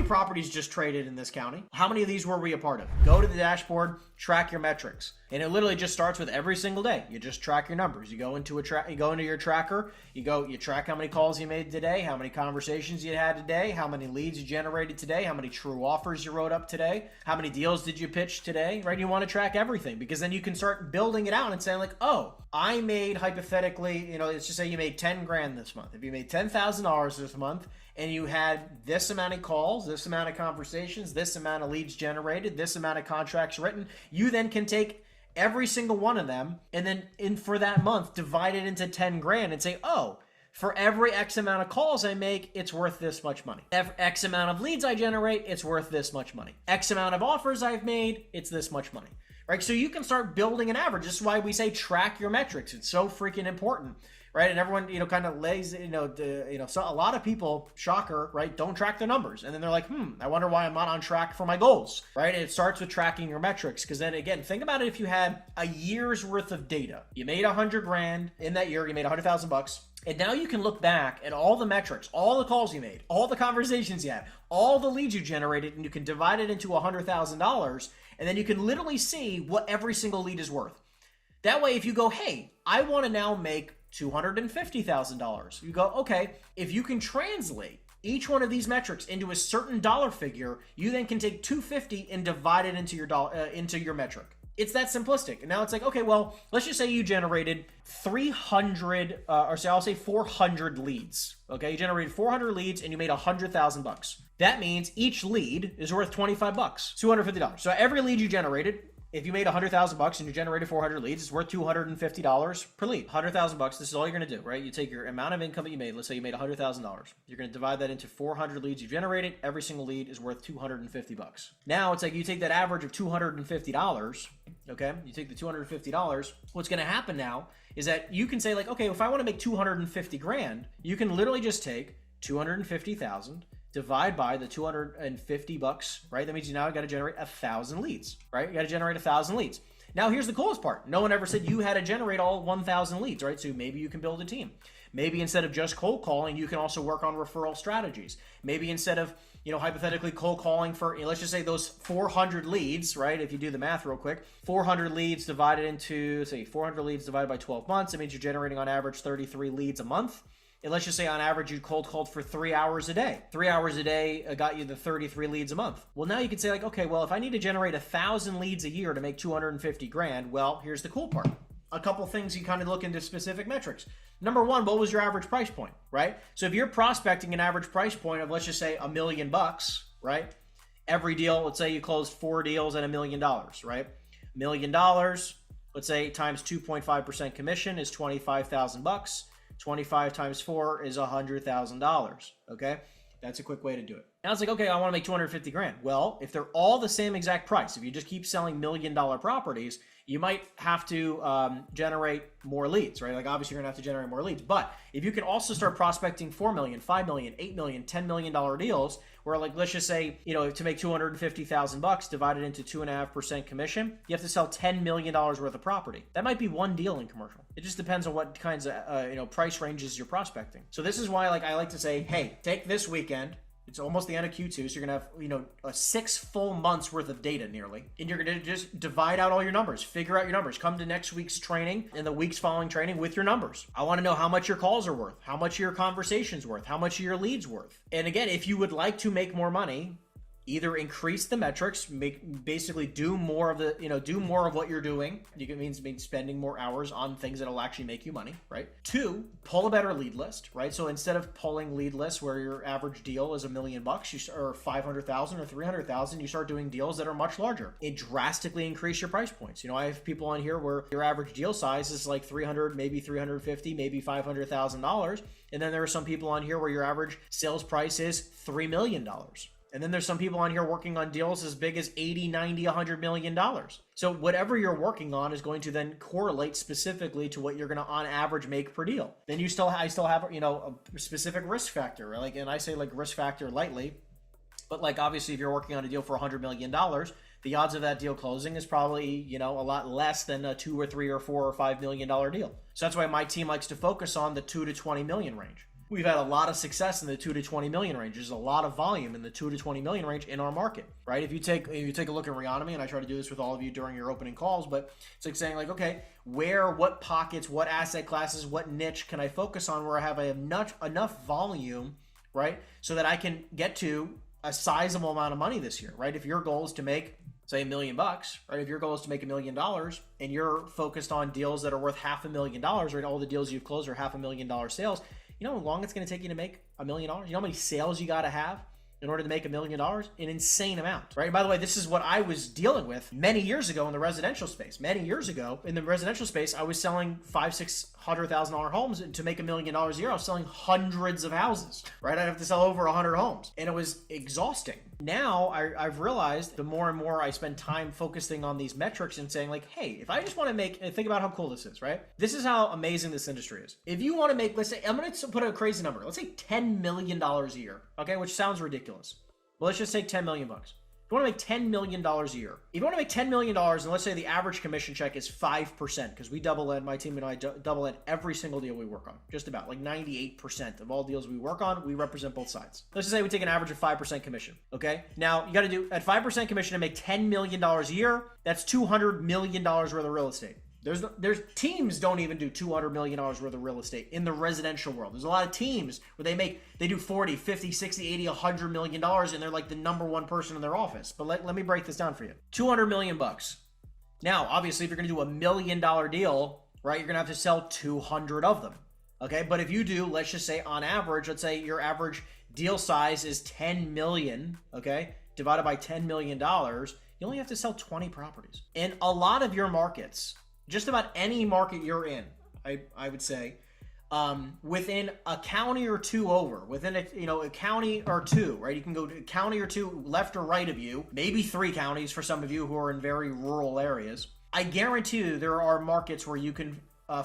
properties just traded in this county? How many of these were we a part of? Go to the dashboard, track your metrics. And it literally just starts with every single day. You just track your numbers. You go into your tracker, you track how many calls you made today, how many conversations you had today, how many leads you generated today, how many true offers you wrote up today, how many deals did you pitch today, right? You want to track everything, because then you can start building it out and saying like, oh, I made, hypothetically, let's just say you made 10 grand this month. If you made $10,000 this month, and you had this amount of calls, this amount of conversations, this amount of leads generated, this amount of contracts written, you then can take every single one of them and then for that month divide it into 10 grand and say, oh, for every X amount of calls I make, it's worth this much money. X amount of leads I generate, it's worth this much money. X amount of offers I've made, it's this much money. Right? So you can start building an average. This is why we say track your metrics. It's so freaking important. Right? And everyone, kind of lays, so a lot of people, shocker, right, don't track their numbers. And then they're like, I wonder why I'm not on track for my goals, right? And it starts with tracking your metrics. Because then again, think about it. If you had a year's worth of data, you made 100 grand in that year, you made $100,000. And now you can look back at all the metrics, all the calls you made, all the conversations you had, all the leads you generated, and you can divide it into $100,000. And then you can literally see what every single lead is worth. That way, if you go, hey, I want to now make $250,000. You go, okay, if you can translate each one of these metrics into a certain dollar figure, you then can take 250 and divide it into your metric. It's that simplistic. And now it's like, okay, well, let's just say you generated 400 leads. Okay, you generated 400 leads and you made $100,000. That means each lead is worth $25, $250. So every lead you generated, if you made $100,000 and you generated 400 leads, it's worth $250 per lead. $100,000. This is all you're going to do, right? You take your amount of income that you made. Let's say you made $100,000. You're going to divide that into 400 leads you generated. Every single lead is worth $250. Now it's like you take that average of $250. Okay, you take the $250. What's going to happen now is that you can say like, okay, if I want to make 250 grand, you can literally just take 250,000. Divide by the $250, right? That means you now got to generate 1,000 leads, right? You got to generate 1,000 leads. Now, here's the coolest part. No one ever said you had to generate all 1,000 leads, right? So maybe you can build a team. Maybe instead of just cold calling, you can also work on referral strategies. Maybe instead of, hypothetically cold calling for, let's just say those 400 leads, right? If you do the math real quick, 400 leads divided into, say, 400 leads divided by 12 months, it means you're generating on average 33 leads a month. And let's just say on average you cold called for 3 hours a day. 3 hours a day got you the 33 leads a month. Well, now you can say like, okay, well, if I need to generate 1,000 leads a year to make 250 grand, well, here's the cool part. A couple things you kind of look into specific metrics. Number one, what was your average price point, right? So if you're prospecting an average price point of, let's just say $1 million, right? Every deal, let's say you closed 4 deals at $1 million, right? $1 million, let's say times 2.5% commission is $25,000. 25 times 4 is $100,000. Okay, that's a quick way to do it. Now it's like, okay, I want to make 250 grand. Well, if they're all the same exact price, if you just keep selling $1 million properties, you might have to generate more leads, right? Like obviously you're gonna have to generate more leads, but if you can also start prospecting $4 million, $5 million, $8 million, $10 million deals, where like, let's just say, to make $250,000 divided into 2.5% commission, you have to sell $10 million worth of property. That might be one deal in commercial. It just depends on what kinds of, price ranges you're prospecting. So this is why I like to say, hey, take this weekend. It's almost the end of Q2, so you're going to have, a 6 full months worth of data nearly. And you're going to just divide out all your numbers, figure out your numbers. Come to next week's training and the weeks following training with your numbers. I want to know how much your calls are worth, how much your conversations worth, how much your leads worth. And again, if you would like to make more money, either increase the metrics, basically do more of what you're doing. It means spending more hours on things that'll actually make you money, right? 2, pull a better lead list, right? So instead of pulling lead lists where your average deal is $1 million, or 500,000 or 300,000, you start doing deals that are much larger. It drastically increase your price points. I have people on here where your average deal size is like 300, maybe 350, maybe $500,000. And then there are some people on here where your average sales price is $3 million. And then there's some people on here working on deals as big as 80, 90, $100 million. So whatever you're working on is going to then correlate specifically to what you're going to on average make per deal. Then I still have, a specific risk factor, right? And I say risk factor lightly, but obviously if you're working on a deal for $100 million, the odds of that deal closing is probably, a lot less than a $2 or $3 or $4 or $5 million deal. So that's why my team likes to focus on the $2 to $20 million range. we've had a lot of success in the 2 to 20 million range. There's a lot of volume in the 2 to 20 million range in our market, right? If you take a look at Reonomy, and I try to do this with all of you during your opening calls, but it's like saying like, okay, what pockets, what asset classes, what niche can I focus on where I have enough volume, right? So that I can get to a sizable amount of money this year, right? If your goal is to make, say, $1 million, right? If your goal is to make $1 million and you're focused on deals that are worth $500,000, right? All the deals you've closed are $500,000 sales. You know how long it's going to take you to make $1 million? You know how many sales you got to have in order to make $1 million? An insane amount, right? And by the way, this is what I was dealing with many years ago in the residential space. Many years ago in the residential space, I was selling $500,000-$600,000 homes, and to make $1 million a year, I was selling hundreds of houses, right? I'd have to sell over 100 homes, and it was exhausting. Now I've realized the more and more I spend time focusing on these metrics and saying like, hey, if I just want to make, and think about how cool this is, right? This is how amazing this industry is. If you want to make, let's say, I'm going to put a crazy number. Let's say $10 million a year, okay? Which sounds ridiculous. But let's just take 10 million bucks. If you want to make $10 million a year, if you want to make $10 million, and let's say the average commission check is 5%, because we double end, my team and I double end every single deal we work on. Just about like 98% of all deals we work on, we represent both sides. Let's just say we take an average of 5% commission, okay? Now, you got to do, at 5% commission to make $10 million a year, that's $200 million worth of real estate. There's teams don't even do $200 million worth of real estate in the residential world. There's a lot of teams where they do 40, 50, 60, 80, $100 million, and they're like the number one person in their office. But let me break this down for you. 200 million bucks. Now, obviously, if you're going to do $1 million deal, right, you're going to have to sell 200 of them. Okay, but if you do, let's just say on average, let's say your average deal size is 10 million, okay, divided by $10 million, you only have to sell 20 properties. In a lot of your markets, just about any market you're in, I would say, within a county or two over, within a county or two, right? You can go to a county or two left or right of you, maybe 3 counties for some of you who are in very rural areas. I guarantee you there are markets where you can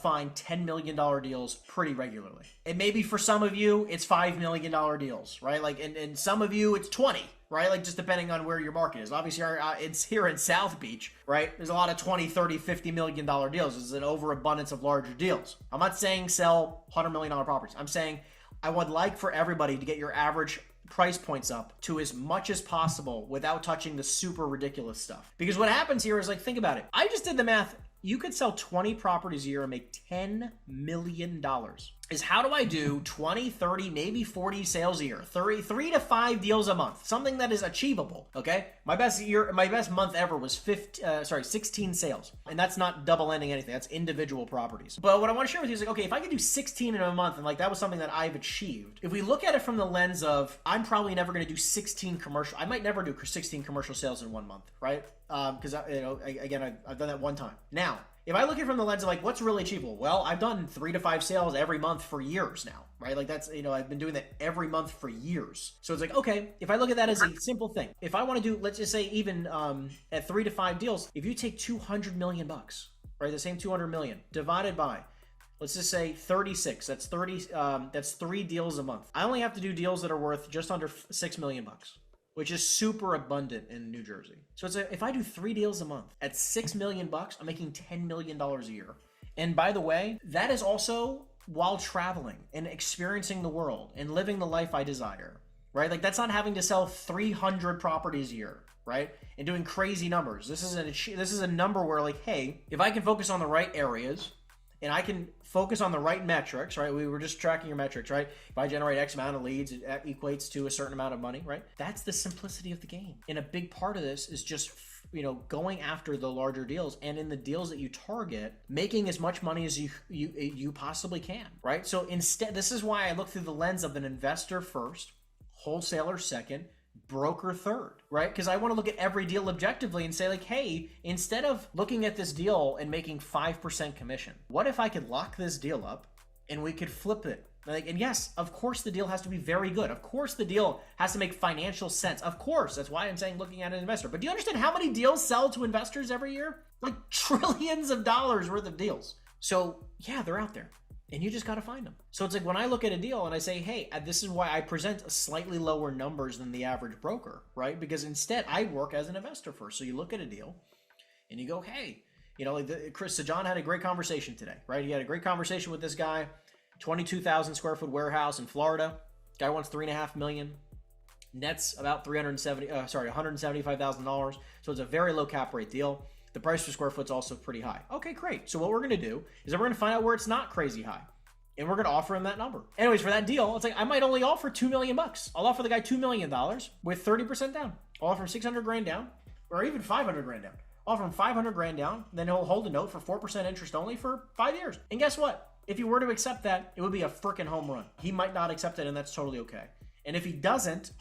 find $10 million deals pretty regularly. And maybe for some of you, it's $5 million deals, right? Like, and some of you, it's 20, right? Like, just depending on where your market is. Obviously, it's here in South Beach, right? There's a lot of 20, 30, $50 million deals. There's an overabundance of larger deals. I'm not saying sell $100 million properties. I'm saying I would like for everybody to get your average price points up to as much as possible without touching the super ridiculous stuff. Because what happens here is, like, think about it. I just did the math. You could sell 20 properties a year and make $10 million. Is how do I do 20, 30, maybe 40 sales a year? 3 to 5 deals a month. Something that is achievable, okay? My best month ever was 16 sales. And that's not double ending anything. That's individual properties. But what I want to share with you is like, okay, if I could do 16 in a month and like that was something that I've achieved. If we look at it from the lens of I'm probably never going to do 16 commercial. I might never do 16 commercial sales in 1 month, right? Because again, I've done that one time. Now, if I look at it from the lens of like, what's really achievable? Well, I've done 3 to 5 sales every month for years now, right? Like that's, I've been doing that every month for years. So it's like, okay, if I look at that as a simple thing, if I want to do, let's just say even at 3 to 5 deals, if you take 200 million bucks, right? The same 200 million divided by, let's just say 36, that's 30, that's 3 deals a month. I only have to do deals that are worth just under 6 million bucks. Which is super abundant in New Jersey. So it's if I do 3 deals a month at 6 million bucks, I'm making $10 million a year. And by the way, that is also while traveling and experiencing the world and living the life I desire, right? Like that's not having to sell 300 properties a year, right? And doing crazy numbers. This is a number where like, hey, if I can focus on the right areas and I can focus on the right metrics, right? We were just tracking your metrics, right? If I generate X amount of leads, it equates to a certain amount of money, right? That's the simplicity of the game. And a big part of this is just, going after the larger deals and in the deals that you target, making as much money as you possibly can, right? So instead, this is why I look through the lens of an investor first, wholesaler second, broker third, right? Because I want to look at every deal objectively and say like, hey, instead of looking at this deal and making 5% commission, what if I could lock this deal up and we could flip it? Like, and yes, of course the deal has to be very good. Of course the deal has to make financial sense. Of course, that's why I'm saying looking at an investor. But do you understand how many deals sell to investors every year? Like trillions of dollars worth of deals. So yeah, they're out there. And you just got to find them. So it's like when I look at a deal and I say, hey, this is why I present slightly lower numbers than the average broker, right? Because instead I work as an investor first. So you look at a deal and you go, hey, like John had a great conversation today, right? He had a great conversation with this guy. 22,000 square foot warehouse in Florida. Guy wants $3.5 million. Net's about $175,000. So it's a very low cap rate deal. The price per square foot's also pretty high. Okay, great. So what we're gonna do is we're gonna find out where it's not crazy high, and we're gonna offer him that number. Anyways, for that deal, it's like I might only offer $2 million. I'll offer the guy $2 million with 30% down. I'll offer him 600 grand down, or even 500 grand down. I'll offer him 500 grand down, then he'll hold a note for 4% interest only for 5 years. And guess what? If he were to accept that, it would be a freaking home run. He might not accept it, and that's totally okay. And if he doesn't,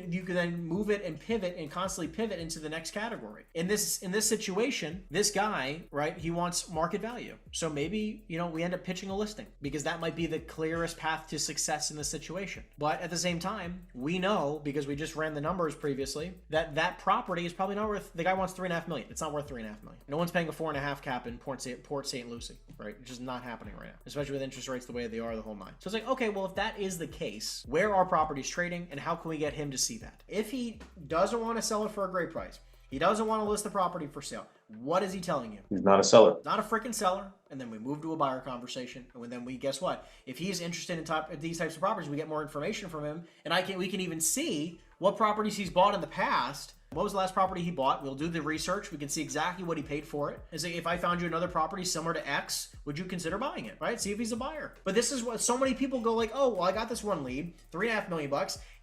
you can then move it and pivot and constantly pivot into the next category. In this situation, this guy, right, he wants market value. So maybe, we end up pitching a listing because that might be the clearest path to success in this situation. But at the same time, we know, because we just ran the numbers previously, that property is probably not worth, the guy wants $3.5 million. It's not worth $3.5 million. No one's paying a 4.5 cap in Port St. Lucie, right? It's just not happening right now, especially with interest rates the way they are, the whole nine. So it's like, okay, well, if that is the case, where are properties trading, and how can we get him to see that? If he doesn't want to sell it for a great price, he doesn't want to list the property for sale, what is he telling you? He's not a seller. Not a freaking seller. And then we move to a buyer conversation, and then guess what? If he's interested in these types of properties, we get more information from him, and we can even see what properties he's bought in the past. What was the last property he bought? We'll do the research. We can see exactly what he paid for it. And say, if I found you another property similar to X, would you consider buying it, right? See if he's a buyer. But this is what so many people go like, oh, well, I got this one lead, $3.5 million.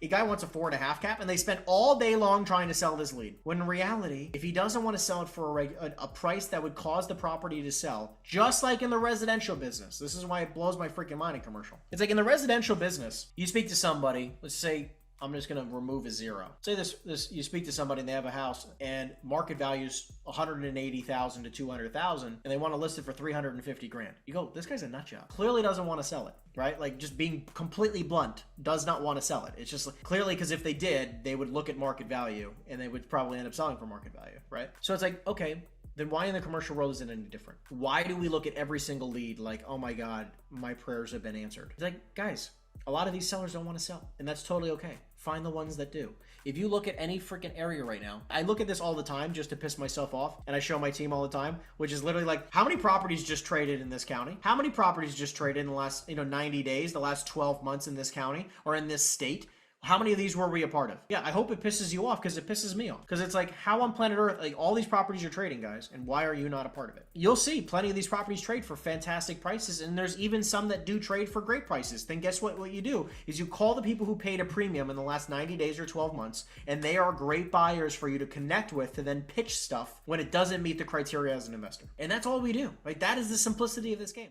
A guy wants a 4.5 cap, and they spent all day long trying to sell this lead. When in reality, if he doesn't want to sell it for a price that would cause the property to sell, just like in the residential business, this is why it blows my freaking mind in commercial. It's like in the residential business, you speak to somebody, let's say, I'm just going to remove a zero. Say you speak to somebody and they have a house and market value's 180,000 to 200,000 and they want to list it for 350 grand. You go, this guy's a nut job. Clearly doesn't want to sell it, right? Like, just being completely blunt, does not want to sell it. It's just clearly, because if they did, they would look at market value and they would probably end up selling for market value, right? So it's like, okay, then why in the commercial world is it any different? Why do we look at every single lead like, oh my God, my prayers have been answered? It's like, guys, a lot of these sellers don't want to sell, and that's totally okay. Find the ones that do. If you look at any freaking area right now, I look at this all the time just to piss myself off, and I show my team all the time, which is literally like, how many properties just traded in this county? How many properties just traded in the last 90 days, the last 12 months in this county or in this state? How many of these were we a part of? Yeah, I hope it pisses you off, because it pisses me off. Because it's like, how on planet Earth, like, all these properties are trading, guys, and why are you not a part of it? You'll see plenty of these properties trade for fantastic prices, and there's even some that do trade for great prices. Then guess what you do is you call the people who paid a premium in the last 90 days or 12 months, and they are great buyers for you to connect with to then pitch stuff when it doesn't meet the criteria as an investor. And that's all we do. Like, that is the simplicity of this game.